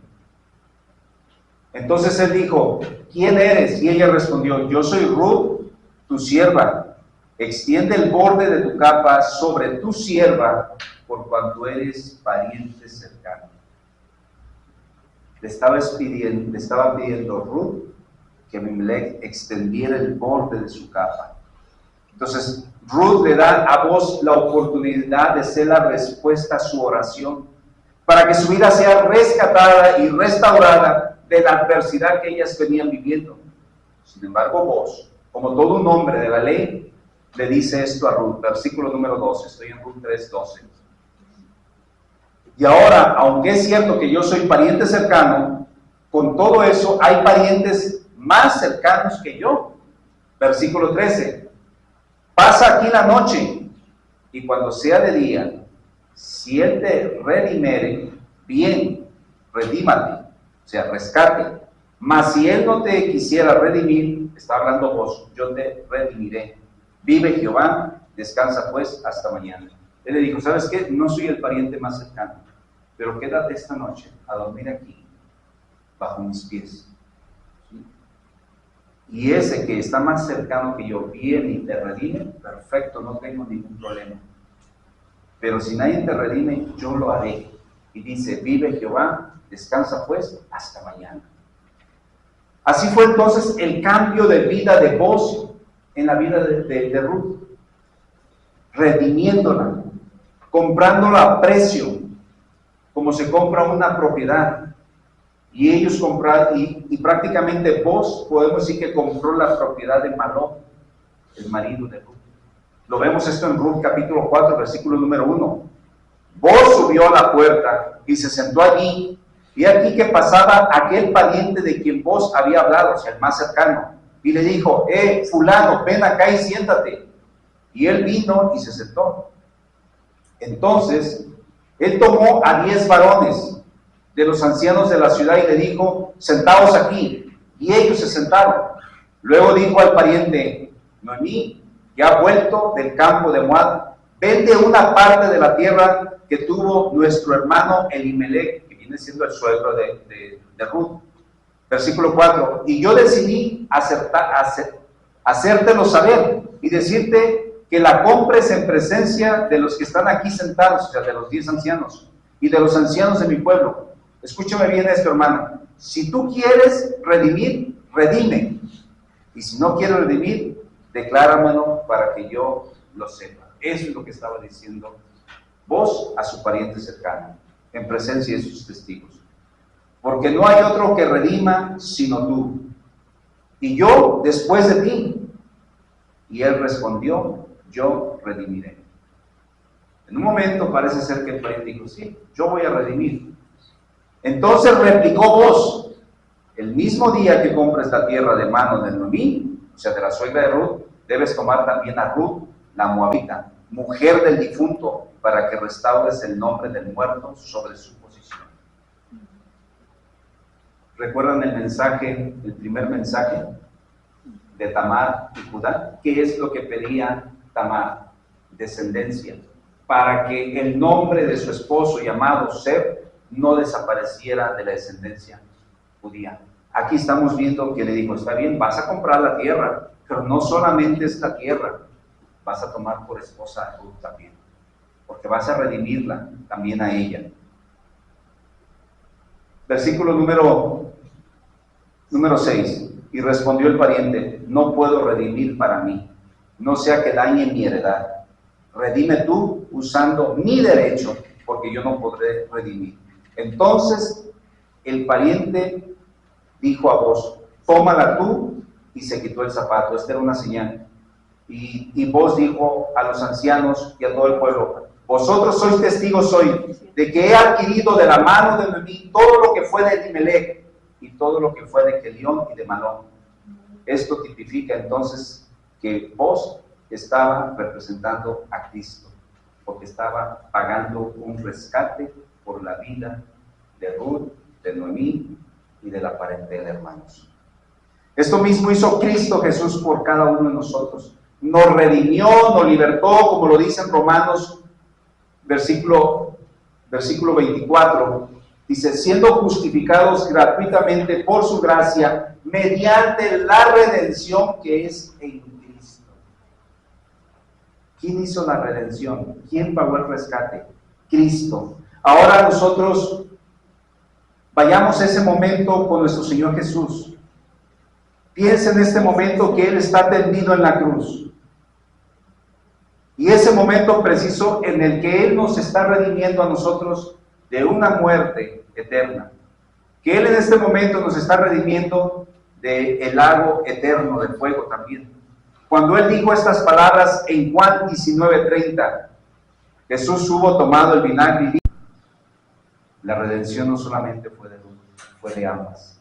Entonces él dijo, ¿quién eres? Y ella respondió, yo soy Ruth, tu sierva. Extiende el borde de tu capa sobre tu sierva, por cuanto eres pariente cercano. Le estaba pidiendo Ruth que Elimelech extendiera el borde de su capa. Entonces, Ruth le da a Boz la oportunidad de ser la respuesta a su oración, para que su vida sea rescatada y restaurada de la adversidad que ellas venían viviendo. Sin embargo, Boz, como todo un hombre de la ley, le dice esto a Ruth, versículo número 12, estoy en Ruth 3:12. Y ahora, aunque es cierto que yo soy pariente cercano, con todo eso hay parientes más cercanos que yo. Versículo 13. Pasa aquí la noche, y cuando sea de día, si él te redimere, bien, redímate, o sea, rescate. Mas si él no te quisiera redimir, está hablando vos, yo te redimiré. Vive Jehová, descansa pues hasta mañana. Él le dijo, ¿sabes qué? No soy el pariente más cercano, pero quédate esta noche a dormir aquí, bajo mis pies. ¿Sí? Y ese que está más cercano que yo viene y te redime, perfecto, no tengo ningún problema. Pero si nadie te redime, yo lo haré. Y dice, vive Jehová, descansa pues hasta mañana. Así fue entonces el cambio de vida de Boz en la vida de Ruth, redimiéndola, comprándola a precio, como se compra una propiedad. Y ellos compraron, y prácticamente Boz, podemos decir que compró la propiedad de Malón, el marido de Ruth. Lo vemos esto en Ruth capítulo 4, versículo número 1. Boz subió a la puerta y se sentó allí, y aquí que pasaba aquel pariente de quien Boz había hablado, o sea, el más cercano, y le dijo, fulano, ven acá y siéntate. Y él vino y se sentó. Entonces Él tomó a 10 varones de los ancianos de la ciudad y le dijo, sentaos aquí. Y ellos se sentaron. Luego dijo al pariente, Noemí, que ha vuelto del campo de Moab, vende una parte de la tierra que tuvo nuestro hermano Elimelech, que viene siendo el suegro de Ruth. Versículo 4, y yo decidí hacértelo saber y decirte que la compres en presencia de los que están aquí sentados, o sea, de los 10 ancianos y de los ancianos de mi pueblo. Escúchame bien esto, hermano. Si tú quieres redimir, redime. Y si no quieres redimir, decláramelo para que yo lo sepa. Eso es lo que estaba diciendo vos a su pariente cercano, en presencia de sus testigos. Porque no hay otro que redima sino tú, y yo después de ti. Y él respondió, yo redimiré. En un momento parece ser que el pariente dijo, sí, yo voy a redimir. Entonces replicó vos, el mismo día que compres la tierra de mano de Noemí, o sea, de la suegra de Ruth, debes tomar también a Ruth, la moabita, mujer del difunto, para que restaures el nombre del muerto sobre su posición. ¿Recuerdan el mensaje, el primer mensaje de Tamar y Judá? ¿Qué es lo que pedía Tamar? Descendencia, para que el nombre de su esposo llamado Seb no desapareciera de la descendencia judía. Aquí estamos viendo que le dijo, está bien, vas a comprar la tierra, pero no solamente esta tierra, vas a tomar por esposa a Ruth también, porque vas a redimirla también a ella. Versículo número 6. Y respondió el pariente, no puedo redimir para mí, no sea que dañe mi heredad. Redime tú usando mi derecho, porque yo no podré redimir. Entonces el pariente dijo a vos, tómala tú, y se quitó el zapato. Esta era una señal. Y vos dijo a los ancianos y a todo el pueblo, vosotros sois testigos hoy de que he adquirido de la mano de Noemí todo lo que fue de Elimelech y todo lo que fue de Kelión y de Malón. Esto tipifica entonces que vos estaba representando a Cristo, porque estaba pagando un rescate por la vida de Ruth, de Noemí y de la parentela, hermanos. Esto mismo hizo Cristo Jesús por cada uno de nosotros. Nos redimió, nos libertó, como lo dice en Romanos, versículo 24, dice, siendo justificados gratuitamente por su gracia, mediante la redención que es en Cristo. ¿Quién hizo la redención? ¿Quién pagó el rescate? Cristo. Ahora nosotros vayamos a ese momento con nuestro Señor Jesús. Piensa en este momento que Él está tendido en la cruz. Y ese momento preciso en el que Él nos está redimiendo a nosotros de una muerte eterna. Que Él en este momento nos está redimiendo del lago eterno del fuego también. Cuando Él dijo estas palabras en Juan 19:30, Jesús hubo tomado el vinagre y dijo, la redención no solamente fue de Ruth, fue de ambas.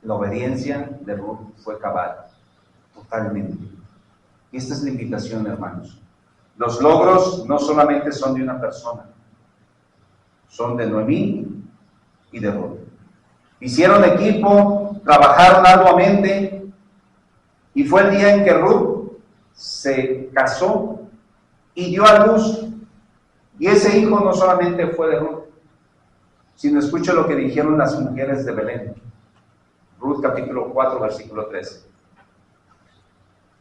La obediencia de Ruth fue cabal, totalmente. Y esta es la invitación, hermanos. Los logros no solamente son de una persona, son de Noemí y de Ruth. Hicieron equipo, trabajaron arduamente, y fue el día en que Ruth se casó y dio a luz. Y ese hijo no solamente fue de Ruth, sino escucha lo que dijeron las mujeres de Belén. Ruth capítulo 4, versículo 13.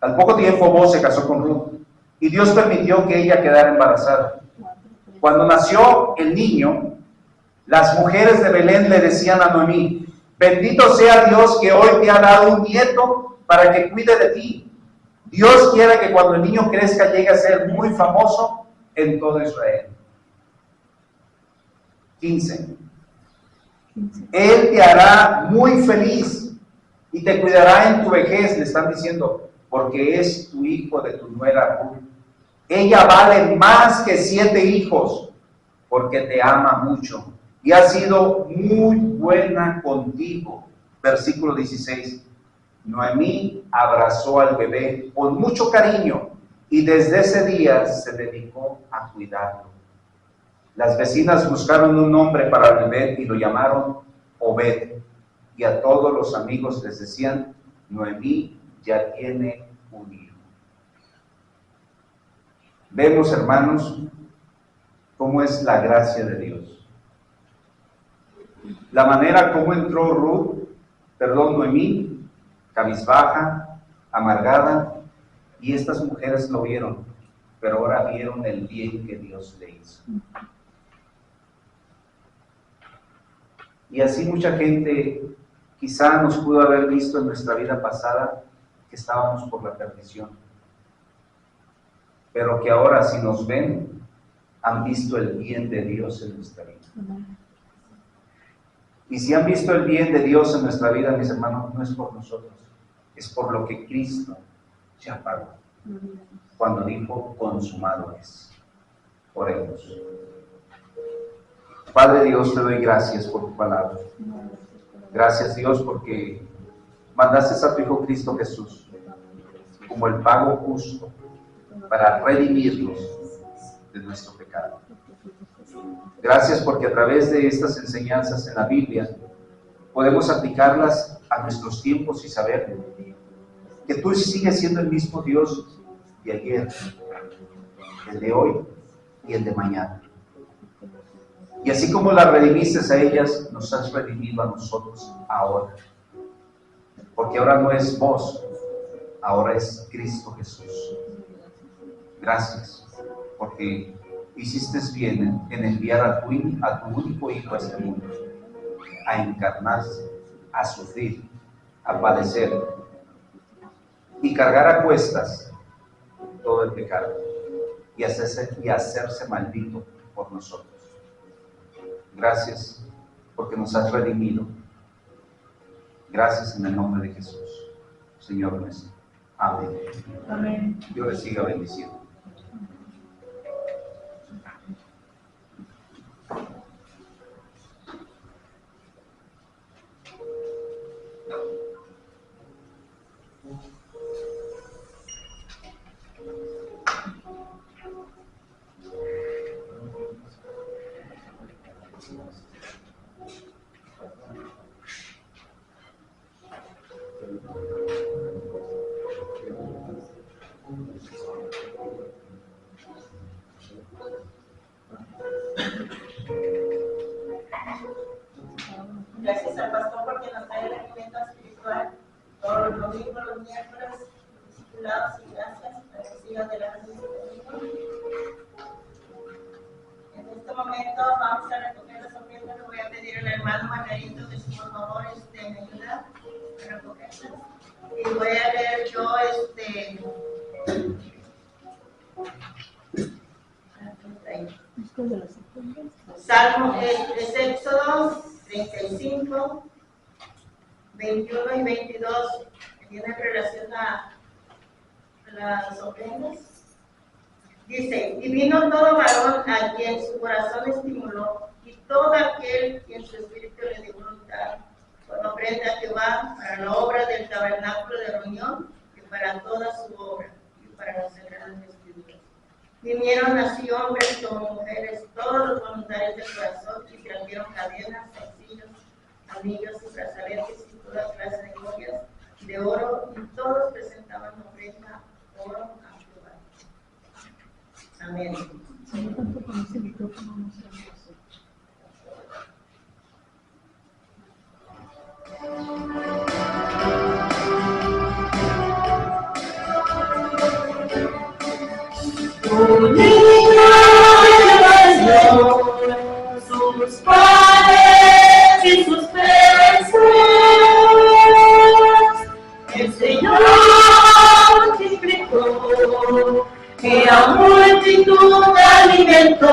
Al poco tiempo Boaz se casó con Ruth, y Dios permitió que ella quedara embarazada. Cuando nació el niño, las mujeres de Belén le decían a Noemí, bendito sea Dios que hoy te ha dado un nieto para que cuide de ti. Dios quiere que cuando el niño crezca llegue a ser muy famoso en todo Israel. 15. Él te hará muy feliz y te cuidará en tu vejez, le están diciendo, porque es tu hijo de tu nuera Ruth. Ella vale más que 7 hijos, porque te ama mucho y ha sido muy buena contigo. Versículo 16. Noemí abrazó al bebé con mucho cariño y desde ese día se dedicó a cuidarlo. Las vecinas buscaron un nombre para el bebé y lo llamaron Obed. Y a todos los amigos les decían, Noemí ya tiene un hijo. Vemos, hermanos, cómo es la gracia de Dios. La manera como entró Noemí, cabizbaja, amargada, y estas mujeres lo vieron, pero ahora vieron el bien que Dios le hizo. Y así mucha gente quizá nos pudo haber visto en nuestra vida pasada que estábamos por la perdición, pero que ahora si nos ven, han visto el bien de Dios en nuestra vida. Y si han visto el bien de Dios en nuestra vida, mis hermanos, no es por nosotros, es por lo que Cristo ya pagó. Cuando dijo, consumado es. Oremos. Padre Dios, te doy gracias por tu palabra. Gracias, Dios, porque mandaste a tu Hijo Cristo Jesús como el pago justo para redimirnos de nuestro pecado. Gracias porque a través de estas enseñanzas en la Biblia podemos aplicarlas a nuestros tiempos y saber que tú sigues siendo el mismo Dios de ayer, el de hoy y el de mañana. Y así como las redimiste a ellas, nos has redimido a nosotros ahora. Porque ahora no es vos, ahora es Cristo Jesús. Gracias, porque hiciste bien en enviar a tu único Hijo a este mundo, a encarnarse, a sufrir, a padecer y cargar a cuestas todo el pecado y hacerse maldito por nosotros. Gracias porque nos has redimido. Gracias en el nombre de Jesús, Señor nuestro. Amén. Amén. Dios les siga bendiciendo. Gracias al pastor porque nos trae el alimento espiritual todos los domingos, los miércoles, discipulados, y gracias para que siga adelante este domingo. En este momento vamos a recoger las ofrendas. Le voy a pedir al hermano Margarito que si por favor me ayuda a recogerlas. Y voy a leer yo Salmo, es Éxodo 35, 21 y 22, que tiene relación a las ofrendas. Dice, y vino todo varón a quien su corazón estimuló, y todo aquel quien su espíritu le dio voluntad, con ofrenda a Jehová para la obra del tabernáculo de reunión, y para toda su obra, y para las sagradas vestiduras. Vinieron así hombres como mujeres, todos los voluntarios del corazón, y trajeron cadenas, zarcillos, anillos y brazaletes y toda clase de joyas de oro, y todos presentaban ofrenda oro a Jehová. Amén. Sus padres y sus presas, el Señor multiplicó y a multitud alimentó.